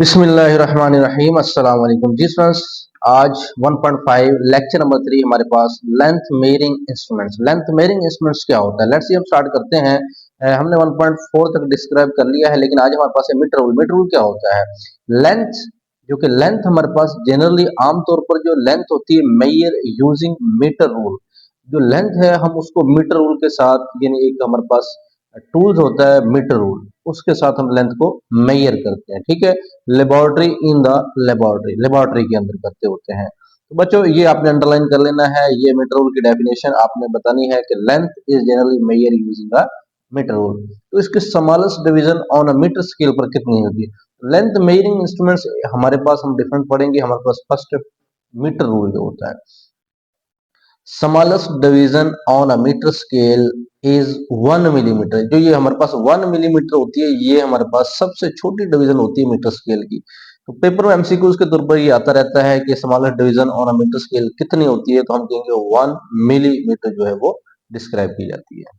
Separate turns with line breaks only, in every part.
बिस्मिल्लाहिर्रहमानिर्रहीम अस्सलाम वालेकुम जी फ्रेंड्स। आज 1.5 लेक्चर नंबर 3 हमारे पास length measuring instruments. Length measuring instruments क्या होता है, लेट्स सी हम स्टार्ट करते हैं। हमने 1.4 तक डिस्क्राइब कर लिया है, लेकिन आज हमारे पास है मीटर रूल। मीटर रूल क्या होता है? लेंथ, जो कि लेंथ हमारे पास जनरली आमतौर पर जो लेंथ होती है मेयर यूजिंग मीटर रूल। जो लेंथ है हम उसको मीटर रूल के साथ, यानी एक हमारे पास टूल्स होता है मीटर रूल, उसके साथ हम लेंथ को मेयर करते हैं। ठीक है, laboratory in the laboratory, laboratory के अंदर करते होते हैं। तो बच्चों ये आपने अंडरलाइन कर लेना है, ये मीटर रूल की डेफिनेशन आपने बतानी है कि length is generally measured using a metre rule. तो इसके smallest division on a metre scale पर कितनी होगी? लेंथ मेयरिंग इंस्ट्रूमेंट्स हमारे पास हम डिफरेंट पढ़ेंगे। हमारे पास फर्स्ट मीटर रूल जो होता है, smallest division on a metre scale is 1 millimetre. जो ये हमारे पास 1 मिलीमीटर होती है, ये हमारे पास सबसे छोटी डिवीजन होती है मीटर स्केल की। तो पेपर में एमसीक्यूज के तौर पर ये आता रहता है कि smallest division on a metre scale कितनी होती है, तो हम कहेंगे 1 मिलीमीटर जो है वो डिस्क्राइब की जाती है।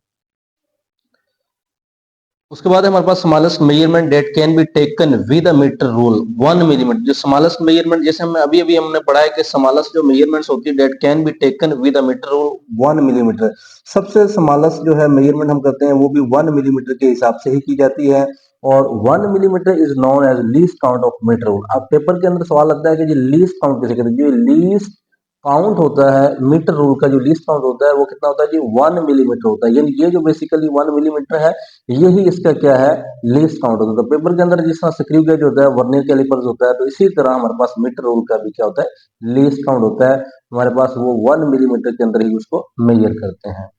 उसके बाद हमारे पास smallest measurement that can be taken with a metre rule 1 millimetre. जो स्मॉलेस्ट मेजरमेंट, जैसे हमने अभी हमने पढ़ा है कि स्मॉलेस्ट जो मेजरमेंट्स होती है that can be taken with a metre rule 1 millimetre. सबसे स्मॉलेस्ट जो है मेजरमेंट हम करते हैं वो भी 1 मिलीमीटर के हिसाब से ही की जाती है। और 1 millimetre is known as least count of metre rule. अब पेपर के अंदर सवाल लगता है कि जी लीस्ट काउंट किसे कहते हैं? जो लीस्ट काउंट होता है मीटर रूल का, जो लीस्ट काउंट होता है वो कितना होता है जी? 1 मिलीमीटर होता है। यानी ये जो बेसिकली 1 मिलीमीटर है, यही इसका क्या है? लीस्ट काउंट होता है। तो पेपर के अंदर जिस तरह स्क्रू गेज होता है, वर्नियर कैलिपर्स होता है, तो इसी तरह हमारे पास मीटर रूल का भी क्या होता है? लीस्ट काउंट होता है। हमारे पास वो 1 मिलीमीटर के अंदर ही उसको मेजर करते हैं।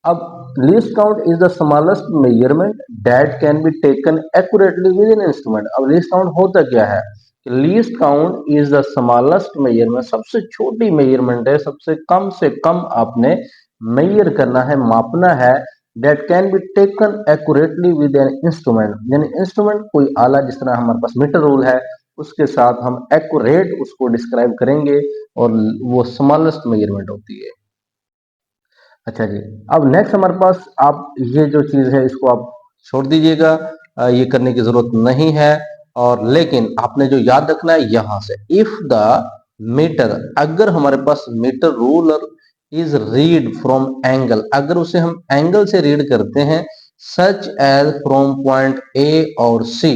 अब least count is the smallest measurement that can be taken accurately with in instrument. अब लीस्ट काउंट होता क्या है? Least count is the smallest measurement, सबसे छोटी मेजरमेंट है, सबसे कम से कम आपने मेजर करना है, मापना है। That can be taken accurately with an instrument, यानी इंस्ट्रूमेंट कोई आला, जिस तरह हमारे पास मीटर रूल है, उसके साथ हम एक्यूरेट उसको डिस्क्राइब करेंगे, और वो स्मॉलेस्ट मेजरमेंट होती है। अच्छा जी, अब नेक्स्ट हमारे पास, आप ये जो चीज है इसको आप छोड़ दीजिएगा, ये करने की जरूरत नहीं है। और लेकिन आपने जो याद रखना है यहां से, इफ द मीटर, अगर हमारे पास metre ruler is read from angle, अगर उसे हम एंगल से रीड करते हैं, such as from point A और सी,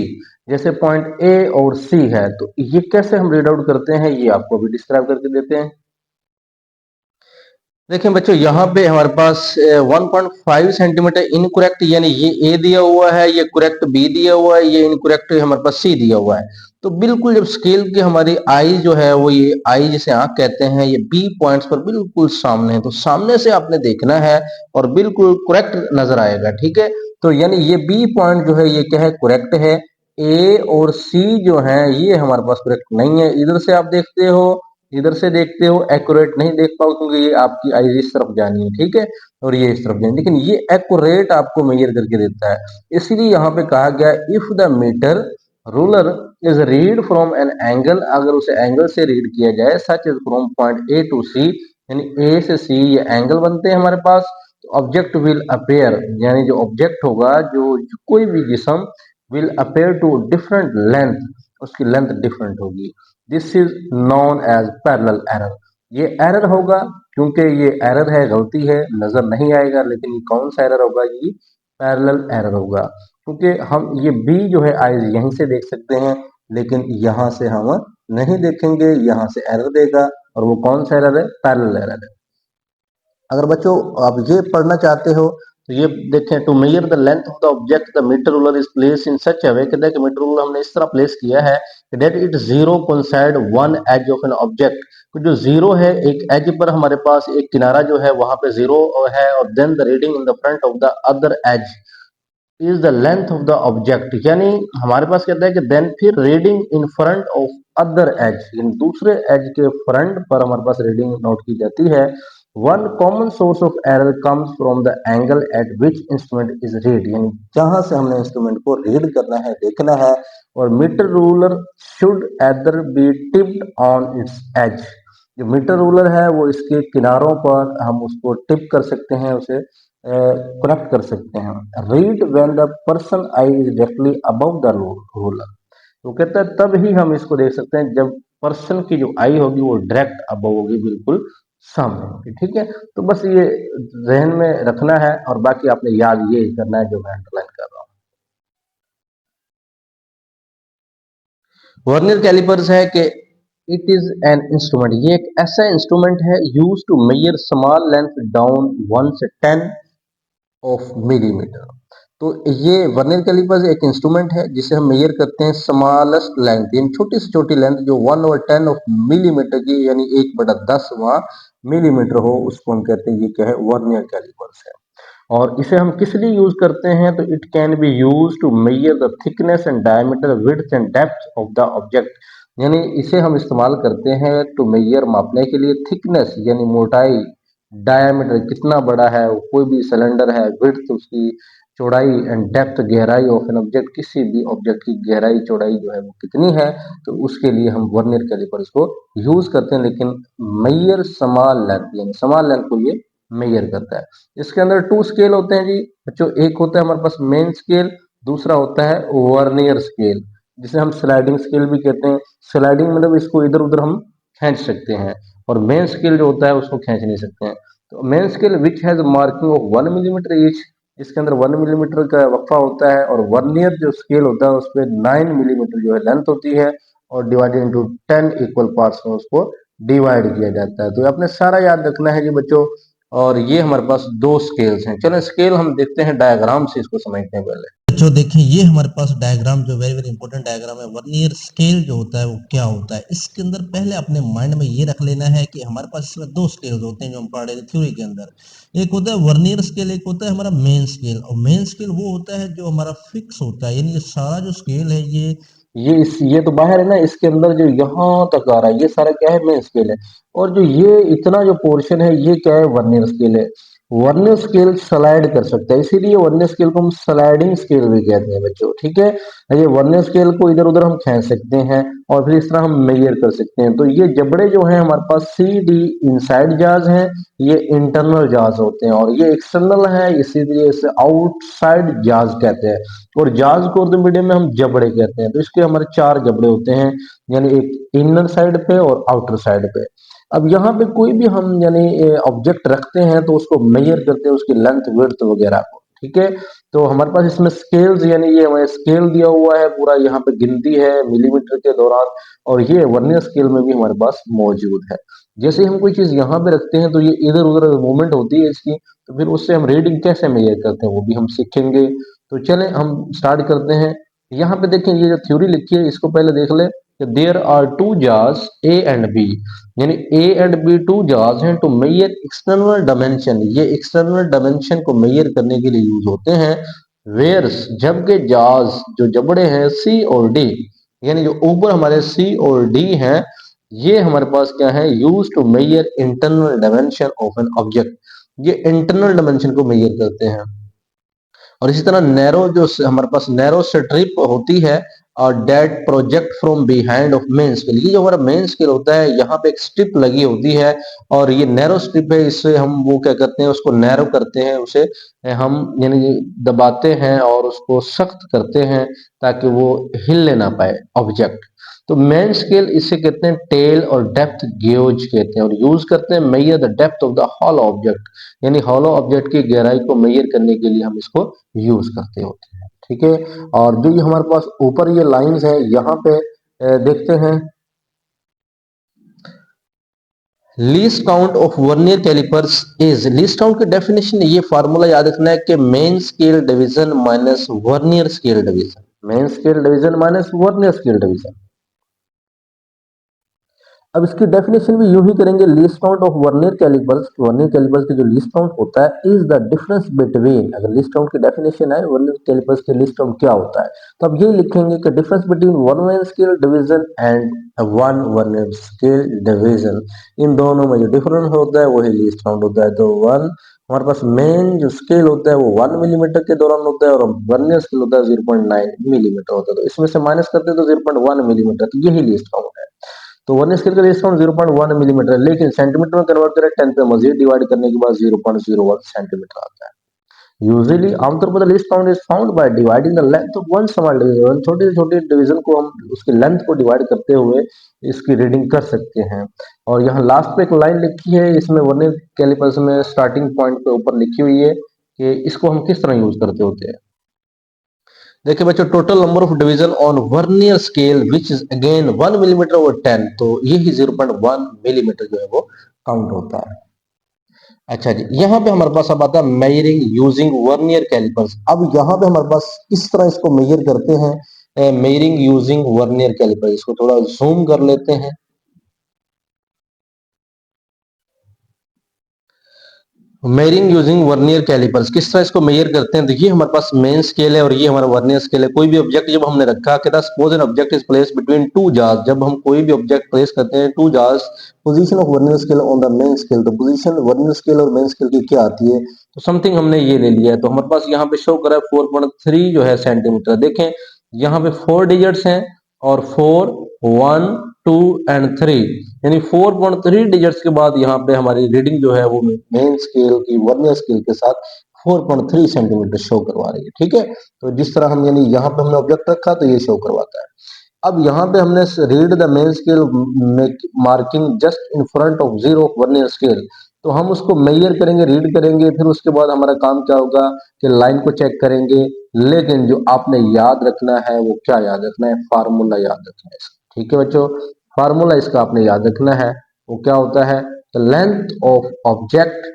जैसे पॉइंट ए और सी है, तो ये कैसे हम रीड आउट करते हैं ये आपको अभी डिस्क्राइब करके देते हैं। देखिए बच्चों, यहाँ पे हमारे पास 1.5 सेंटीमीटर इनकरेक्ट, यानी ये ए दिया हुआ है, ये करेक्ट बी दिया हुआ है, ये इनकरेक्ट हमारे पास सी दिया हुआ है। तो बिल्कुल जब स्केल की हमारी आई जो है वो, ये आई जिसे आंख कहते हैं, ये बी पॉइंट्स पर बिल्कुल सामने है, तो सामने से आपने देखना है और बिल्कुल करेक्ट नजर आएगा। ठीक है, तो यानी ये बी पॉइंट जो है ये क्या है? करेक्ट है। ए और सी जो है ये हमारे पास करेक्ट नहीं है। इधर से आप देखते हो, इधर से देखते हो, एक्यूरेट नहीं देख पाओ क्योंकि ये आपकी आईज इस तरफ जानी है, ठीक है, और ये इस तरफ जानी, लेकिन ये एक्यूरेट आपको मेजर करके देता है। इसलिए यहाँ पे कहा गया, if the metre ruler is read from an angle, अगर उसे एंगल से रीड किया जाए, such is from point A to C, यानी ए से सी ये एंगल बनते हैं हमारे पास, तो ऑब्जेक्ट विल अपेयर, यानी जो ऑब्जेक्ट होगा, जो कोई भी जिसम, will appear to different length, उसकी लेंथ डिफरेंट होगी। This is known as parallel error. ये एरर होगा क्योंकि ये एरर है, गलती है, नजर नहीं आएगा, लेकिन ये कौन सा एरर होगा? ये पैरेलल एरर होगा, क्योंकि हम ये बी जो है आइज यहीं से देख सकते हैं, लेकिन यहां से हम नहीं देखेंगे, यहां से एरर देगा, और वो कौन सा एरर है? पैरेलल एरर है। अगर बच्चों आप ये पढ़ना चाहते हो तो ये देखें, to measure the length of the object the metre ruler is place in such a way, कहते हैं कि मीटर रूलर हमने इस तरह प्लेस किया है that it zero coincide one edge of an object. तो जो जीरो है, एक एज पर हमारे पास एक किनारा जो है वहां पे जीरो है, और then the reading in the front of the other edge is the length of the object, यानी हमारे पास कहता है कि देन फिर reading in front of other edge, यानी दूसरे एज के फ्रंट पर हमारे पास रीडिंग नोट की जाती है। One common source of error comes from the angle eight which instrument is read, यानी जहां से हमने इंस्ट्रूमेंट को रीड करना है, देखना है। और metre ruler should either be tipped on its edge, जो मीटर रूलर है वो इसके किनारों पर हम उसको टिप कर सकते हैं, उसे करेक्ट कर सकते हैं। Read when the person I is directly above the ruler, तो कहता है तब ही हम इसको देख सकते हैं जब पर्सन की जो आई होगी वो डायरेक्ट अब होगी, बिल्कुल सामने होगी। ठीक है, तो बस ये जहन में रखना है और बाकी आपने याद ये करना है जो मैं अंडरलाइन कर रहा हूँ। वर्नियर कैलिपर्स है कि इट इज एन इंस्ट्रूमेंट, ये एक ऐसा इंस्ट्रूमेंट है use to measure small length down 1 से 10 ऑफ मिलीमीटर। तो ये वर्नियर कैलिपर्स एक इंस्ट्रूमेंट है जिसे हम मेजर करते हैं स्मॉलेस्ट लेंथ, यानी छोटी से छोटी लेंथ जो 1/10 ऑफ मिलीमीटर की, यानी 1/10वां मिलीमीटर हो, उसको हम कहते हैं ये क्या है, वर्नियर कैलिपर्स है। और इसे हम किस लिए यूज करते हैं, तो it can be use to measure the thickness and diameter width and depth of the object, यानी इसे हम इस्तेमाल करते हैं टू मेजर, मापने के लिए, थिकनेस यानी मोटाई, डायमीटर कितना बड़ा है वो कोई भी सिलेंडर है, विड्थ उसकी चौड़ाई, एंड डेप्थ गहराई ऑफ एन ऑब्जेक्ट, किसी भी ऑब्जेक्ट की गहराई चौड़ाई जो है वो कितनी है, तो उसके लिए हम वर्नियर कैलिपर्स को यूज करते हैं। लेकिन मेजर स्मॉल लेंथ, यानी स्मॉल लेंथ को ये मेजर करता है। इसके अंदर 2 स्केल होते हैं जी बच्चों, एक होता है हमारे पास मेन स्केल, दूसरा होता है वर्नियर स्केल, जिसे हम स्लाइडिंग स्केल भी कहते हैं। स्लाइडिंग मतलब इसको इधर उधर हम खींच सकते हैं, और मेन स्केल जो होता है उसको खींच नहीं सकते हैं। तो main scale which has marking of 1 millimetre each, इसके अंदर 1 मिलीमीटर का वक्फा होता है, और वर्नियर जो स्केल होता है उस पर 9 मिलीमीटर जो है लेंथ होती है, और डिवाइडेड इंटू 10 इक्वल पार्ट्स में उसको डिवाइड किया जाता है। तो आपने सारा याद रखना है जी बच्चों। और ये हमारे पास 2 स्केल्स हैं। चलो स्केल हम देखते हैं, डायग्राम से इसको समझते हैं पहले।
जो देखें ये हमारे पास डायग्राम जो वेरी वेरी इंपॉर्टेंट डायग्राम है, वर्नियर स्केल जो होता है वो क्या होता है। इसके अंदर पहले अपने माइंड में ये रख लेना है कि हमारे पास इसमें 2 स्केल्स होते हैं जो हम पढ़े थे थ्योरी के अंदर। एक होता है वर्नियर स्केल, एक होता है हमारा मेन स्केल। और मेन स्केल वो होता है जो हमारा फिक्स होता है, यानी ये सारा जो स्केल है ये तो बाहर है ना, इसके अंदर जो यहाँ तक आ रहा है ये सारा क्या है, मेन स्केल है। और जो ये इतना जो पोर्शन है ये क्या है, वर्नियर स्केल है। वर्नियर स्केल स्लाइड कर सकता है, इसीलिए वर्नियर स्केल को हम स्लाइडिंग स्केल भी कहते हैं बच्चों। ठीक है, ये वर्नियर स्केल को इधर उधर हम खींच सकते हैं और फिर इस तरह हम मेजर कर सकते हैं। तो ये जबड़े जो हैं हमारे पास सी डी इनसाइड जाज हैं, ये इंटरनल जाज होते हैं, और ये एक्सटर्नल है, इसीलिए इसे आउटसाइड जाज कहते हैं। और जाज को उर्दू मीडियम में हम जबड़े कहते हैं। तो इसके हमारे 4 जबड़े होते हैं, यानी एक इनर साइड पे और आउटर साइड पे। अब यहाँ पे कोई भी हम यानी ऑब्जेक्ट रखते हैं तो उसको मेजर करते हैं, उसकी लेंथ विड्थ वगैरह को। ठीक है, तो हमारे पास इसमें स्केल्स, यानी ये हमें स्केल दिया हुआ है पूरा, यहाँ पे गिनती है मिलीमीटर के दौरान, और ये वर्नियर स्केल में भी हमारे पास मौजूद है। जैसे हम कोई चीज यहाँ पे रखते हैं तो ये इधर उधर मूवमेंट होती है इसकी, तो फिर उससे हम रीडिंग कैसे मेजर करते हैं वो भी हम सीखेंगे। तो चलें हम स्टार्ट करते हैं। यहाँ पे देखें ये जो थ्योरी लिखी है इसको पहले देख ले, देयर आर 2 जार्स ए एंड बी, यानी ए एंड बी 2 जार्स हैं टू मेजर एक्सटर्नल डायमेंशन, ये एक्सटर्नल डायमेंशन को मेजर करने के लिए यूज होते हैं। वेयर्स जबकि जार्स जो जबड़े हैं सी और डी, यानी जो ऊपर हमारे सी और डी हैं, ये हमारे पास क्या है, use to measure internal dimension of an object, ये इंटरनल डायमेंशन को मेजर करते हैं। और इसी तरह नैरो जो हमारे पास नैरो स्ट्रिप होती है, और that project from behind of main scale, ये जो हमारा मेन स्केल होता है यहाँ पे एक स्ट्रिप लगी होती है, और ये नैरो स्ट्रिप है, इससे हम वो क्या करते हैं, उसको नैरो करते हैं, उसे हम यानी दबाते हैं और उसको सख्त करते हैं ताकि वो हिलने ना पाए ऑब्जेक्ट। तो मेन स्केल इसे कहते हैं टेल और डेप्थ गेज कहते हैं, और यूज करते हैं measure the depth of the hollow object, यानी हॉलो ऑब्जेक्ट की गहराई को मेजर करने के लिए हम इसको यूज करते होते हैं। ठीक है, और जो ये हमारे पास ऊपर ये लाइंस है यहाँ पे देखते हैं, least count of vernier callipers is, least count की डेफिनेशन, ये फार्मूला याद रखना है कि main scale division minus vernier scale division, main scale division minus vernier scale division. अब इसकी डेफिनेशन भी यूं ही करेंगे, least count of vernier callipers की जो लीस्ट काउंट होता है इज द डिफरेंस बिटवीन, अगर लीस्ट काउंट की डेफिनेशन है वर्नियर कैलिपर्स के लीस्ट काउंट क्या होता है, तो अब ये लिखेंगे कि difference between one main scale division and one vernier scale division, इन दोनों में जो डिफरेंस होता है वही लीस्ट काउंट होता है। तो वन हमारे पास मेन जो स्केल होता है वो 1 मिलीमीटर के दौरान होता है, और वर्नियर स्केल होता है 0.9 मिलीमीटर होता है, तो इसमें से माइनस करते हैं तो 0.1 मिलीमीटर, तो यही लीस्ट काउंट है। तो वर्नियर स्केल का लीस्ट काउंट 0.1 मिलीमीटर है, लेकिन सेंटीमीटर में कन्वर्ट करें 10 पे मजीद डिवाइड करने के बाद 0.01 सेंटीमीटर आता है।
यूजुअली आमतौर पर least count is found by dividing the length of one small division. छोटे से छोटे डिवीजन को हम उसकी लेंथ को डिवाइड करते हुए इसकी रीडिंग कर सकते हैं। और यहाँ लास्ट पे एक लाइन लिखी है, इसमें वर्नियर कैलिपर्स में स्टार्टिंग पॉइंट पे ऊपर लिखी हुई है कि इसको हम किस तरह यूज करते होते हैं। देखिए बच्चों, total number of division on vernier scale which is again 1 millimetre over 10, तो ये ही 0.1 मिलीमीटर जो है वो काउंट होता है। अच्छा जी, यहाँ पे हमारे पास अब आता है मेजरिंग यूजिंग वर्नियर कैलिपर्स। अब यहाँ पे हमारे पास किस तरह इसको मेजर करते हैं, मेजरिंग यूजिंग वर्नियर कैलिपर्स। इसको थोड़ा जूम कर लेते हैं। मेजरिंग यूजिंग वर्नियर कैलिपर्स, किस तरह इसको मेजर करते हैं। देखिए हमारे पास मेन स्केल है और ये हमारा वर्नियर स्केल है। कोई भी ऑब्जेक्ट जब हमने रखा कि suppose an object is place between two जार्स, जब हम कोई भी ऑब्जेक्ट प्लेस करते हैं टू जार्स, position of vernier scale on the main scale, तो पोजीशन वर्नियर स्केल और मेन स्केल की क्या आती है, तो समथिंग हमने ये ले लिया है। तो हमारे पास यहाँ पे शो करा है 4.3 जो है सेंटीमीटर। देखें यहाँ पे 4 डिजिट्स हैं और 4, 1, 2 एंड 3, यानी 4.3 डिजिट्स के बाद यहाँ पे हमारी रीडिंग जो है वो मेन स्केल की वर्नियर स्केल के साथ 4.3 सेंटीमीटर शो करवा रही है। ठीक है, तो जिस तरह हम यानी यहाँ पे हमने ऑब्जेक्ट रखा तो ये शो करवाता है। अब यहाँ पे हमने read the main scale marking just in front of zero vernier scale, तो हम उसको मेजर करेंगे, रीड करेंगे, फिर उसके बाद हमारा काम क्या होगा कि लाइन को चेक करेंगे। लेकिन जो आपने याद रखना है वो क्या याद रखना है, फार्मूला याद रखना है इसका। ठीक है बच्चों, फार्मूला इसका आपने याद रखना है। वो क्या होता है, लेंथ ऑफ ऑब्जेक्ट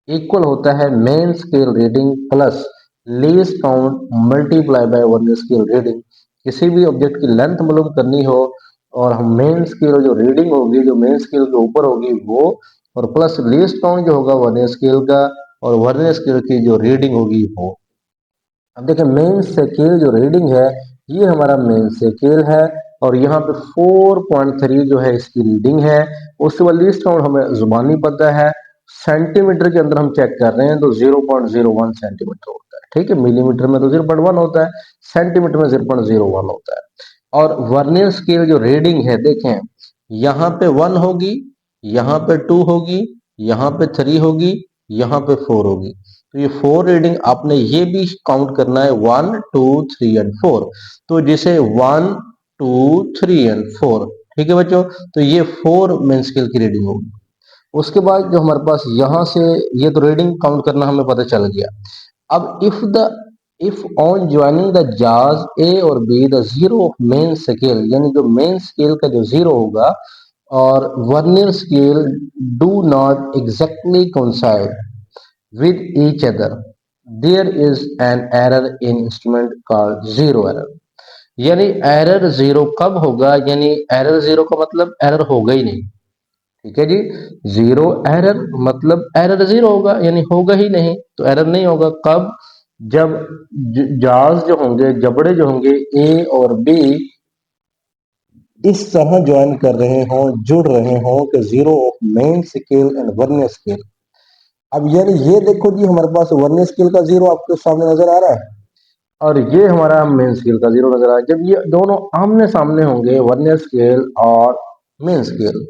इक्वल होता है main scale reading plus least count multiply by vernier scale reading. किसी भी ऑब्जेक्ट की लेंथ मालूम करनी हो और हम मेन स्केल जो रीडिंग होगी जो मेन स्केल के ऊपर होगी वो, और प्लस लीस्ट काउंट जो होगा वर्नियर स्केल का और वर्नियर स्केल की जो रीडिंग होगी वो। अब देखिए मेन स्केल जो रीडिंग है ये हमारा मेन स्केल है और यहाँ पे 4.3 जो है इसकी रीडिंग है। उसके बाद लीस्ट काउंट हमें जुबानी पता है, सेंटीमीटर के अंदर हम चेक कर रहे हैं तो 0.01 सेंटीमीटर होता है। ठीक है, मिलीमीटर में तो 0.1 होता है, सेंटीमीटर में 0.01 होता है। और वर्नियर स्केल जो रीडिंग है देखें, यहाँ पे 1 होगी, यहाँ पे 2 होगी, यहाँ पे 3 होगी, यहाँ पे 4 होगी। तो ये 4 रीडिंग आपने ये भी काउंट करना है, 1, 2, 3 एंड 4। तो जैसे 1, 2, 3 एंड 4। ठीक है बच्चों, तो ये 4 मेन स्केल की रीडिंग होगी। उसके बाद जो हमारे पास यहाँ से ये तो रीडिंग काउंट करना हमें पता चल गया। अब इफ ऑन ज्वाइनिंग द जार्स ए और B the zero of main scale, यानी जो मेन स्केल का जो जीरो होगा और vernier scale do not exactly coincide with each other, there is an error in instrument called zero error। यानी error zero कब होगा, यानी एरर जीरो का मतलब एरर होगा ही नहीं। ठीक है जी, जीरो एरर मतलब एरर जीरो होगा यानी होगा ही नहीं, तो एरर नहीं होगा कब, जब जाज जो होंगे, जबड़े जो होंगे ए और बी इस तरह ज्वाइन कर रहे हों, जुड़ रहे हों कि zero of main scale and vernier scale. अब यानी ये देखो जी हमारे पास वर्नियर स्केल का जीरो आपके सामने नजर आ रहा है और ये हमारा मेन स्केल का जीरो नजर आ रहा है। जब ये दोनों आमने सामने होंगे वर्नियर स्केल और मेन स्केल,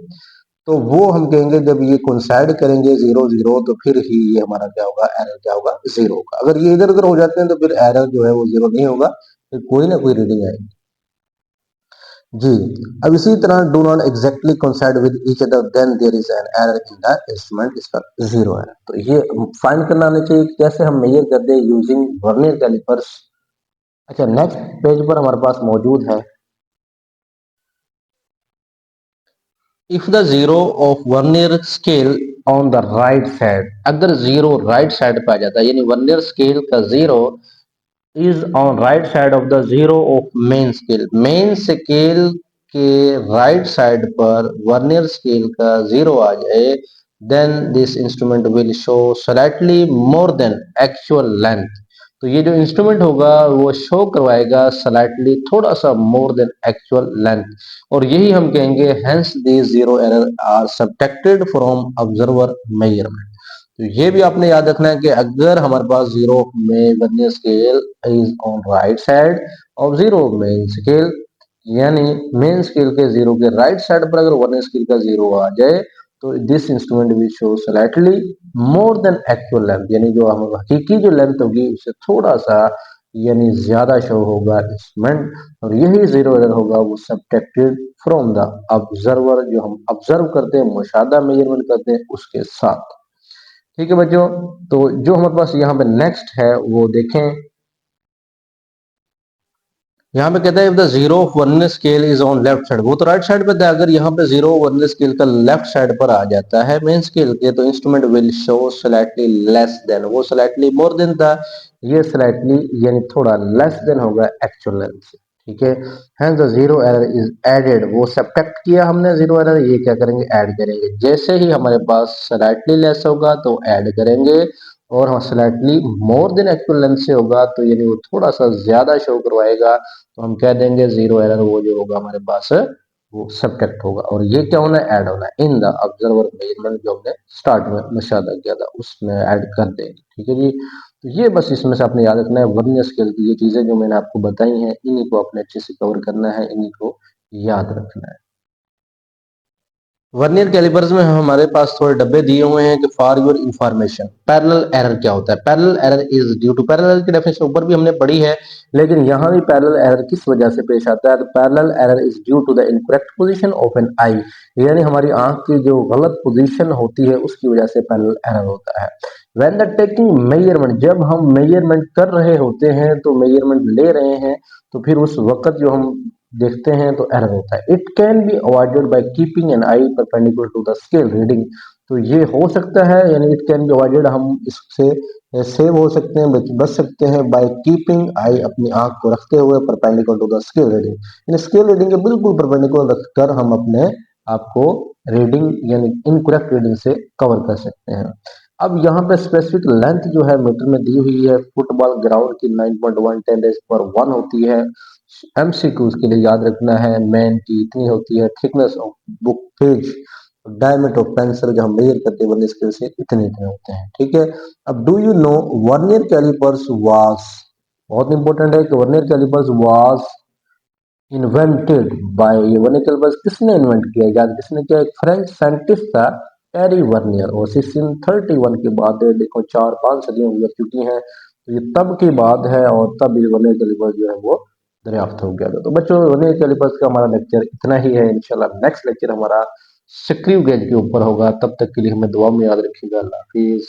तो वो हम कहेंगे जब ये कोइंसाइड करेंगे जीरो जीरो तो फिर ही ये हमारा क्या होगा, एरर क्या होगा, जीरो होगा। अगर ये इधर उधर हो जाते हैं तो फिर एरर जो है वो जीरो नहीं होगा, फिर कोई ना कोई रीडिंग आएगी जी। अब इसी तरह do not exactly coincide with each other then there is an error in the instrument, इसका जीरो है। तो ये फाइंड करना आना चाहिए कि कैसे हम मेजर करते हैं यूजिंग वर्नियर कैलिपर्स। अच्छा, नेक्स्ट पेज पर हमारे पास मौजूद है, if the zero of vernier scale on the right side, अगर जीरो राइट साइड पे आ जाता है यानी वर्नियर स्केल का zero is on right side of the zero of main scale, main scale के राइट साइड पर वर्नियर स्केल का जीरो आ जाए, then this instrument will show slightly more than actual length. तो ये जो इंस्ट्रूमेंट होगा वो शो करवाएगा स्लाइटली थोड़ा सा मोर देन एक्चुअल लेंथ, और यही हम कहेंगे hence this zero error are subtracted from observer measurement. तो ये भी आपने याद रखना है कि अगर हमारे पास जीरो में vernier scale is on right side of zero main scale, यानी मेन स्केल के जीरो के राइट साइड पर अगर वर्नियर स्केल का जीरो आ जाए तो this instrument will show slightly more than actual length, यानी जो हम हकीकी जो लेंथ होगी उससे थोड़ा सा यानी ज्यादा शो होगा इंस्ट्रूमेंट, और यही जीरो एरर होगा वो सब्ट्रैक्टेड फ्रॉम द ऑब्जर्वर, जो हम ऑब्जर्व करते हैं, मुशाहदा मेजरमेंट करते हैं उसके साथ। ठीक है बच्चों, तो जो हमारे पास यहाँ पे नेक्स्ट है वो देखें। यहाँ पे कहता है if the zero of vernier scale is on left side, वो तो राइट साइड पे था, अगर यहाँ पे जीरो वर्नियर स्केल का लेफ्ट साइड पर आ जाता है मेन स्केल के, तो instrument will show slightly less than, वो स्लाइटली मोर देन था, ये स्लाइटली यानी थोड़ा लेस देन होगा एक्चुअल लेंथ से। ठीक है, hence the zero error is added, वो सब्ट्रैक्ट किया हमने जीरो एरर, ये क्या करेंगे ऐड करेंगे, जैसे ही हमारे पास स्लाइटली लेस होगा तो ऐड करेंगे, और हाँ slightly more than actual length से होगा तो यानी वो थोड़ा सा ज्यादा शो करवाएगा, तो हम कह देंगे जीरो एरर वो जो होगा हमारे पास वो सब्ट्रैक्ट होगा, और ये क्या होना है ऐड होना है इन द ऑब्जर्वर मेजरमेंट, जो हमने स्टार्ट में मुशाहिदा किया था उसमें ऐड कर देंगे। ठीक है जी, तो ये बस इसमें से आपने याद रखना है वर्नियर स्केल की ये चीजें जो मैंने आपको बताई हैं, इन्हीं को आपने अच्छे से कवर करना है, इन्हीं को याद रखना है। वर्नियर कैलिपर्स में हमारे पास थोड़े डब्बे दिए हुए हैं कि for your information parallel error क्या होता है। Parallel error is due to, parallel की डेफिनेशन ऊपर भी हमने पढ़ी है, लेकिन यहाँ भी पैरेलल एरर किस वजह से पेश आता है, तो parallel error is due to the incorrect position of an eye, यानी हमारी आंख की जो गलत पोजीशन होती है उसकी वजह से पैरेलल एरर होता है। व्हेन द टेकिंग मेजरमेंट, जब हम मेजरमेंट कर रहे होते हैं तो मेजरमेंट ले रहे हैं, तो फिर उस वक्त जो हम देखते हैं तो एरर होता है। It can be avoided by keeping an eye perpendicular to the scale reading, तो ये हो सकता है, यानी इट कैन बी अवॉइडेड, हम इससे सेव हो सकते हैं, बच सकते हैं बाय कीपिंग आई, अपनी आंख को रखते हुए perpendicular to the scale reading, इन स्केल रीडिंग के बिल्कुल परपेंडिकुलर रखकर हम अपने आपको रीडिंग यानी इनकरेक्ट रीडिंग से कवर कर सकते हैं। अब यहाँ पे स्पेसिफिक लेंथ जो है मीटर में दी हुई है, फुटबॉल ग्राउंड की 9.1 होती है। एमसीक्यूज के लिए याद रखना है मैन की इतनी होती है, thickness of book page, diameter of pencil जो हम मेजर करते हैं वर्नियर स्केल से इतने इतने होते हैं। ठीक है, अब do you know vernier callipers was, बहुत इंपॉर्टेंट है कि vernier callipers was invented by, ये वर्नियर कैलिपर्स किसने इन्वेंट किया, याद किसने किया, एक फ्रेंच साइंटिस्ट था पेरी वर्नियर, और 1631 के बाद देखो 4-5 सदियां गुजर चुकी हैं, तो ये तब की बात है, और तब ये वर्नियर कैलिपर्स जो है वो दरियाफ्त हो गया था। तो बच्चों वर्नियर कैलिपर्स का हमारा लेक्चर इतना ही है, इंशाल्लाह नेक्स्ट लेक्चर हमारा स्क्रू गेज के ऊपर होगा, तब तक के लिए हमें दुआ में याद रखिएगा। अल्लाह हाफिज।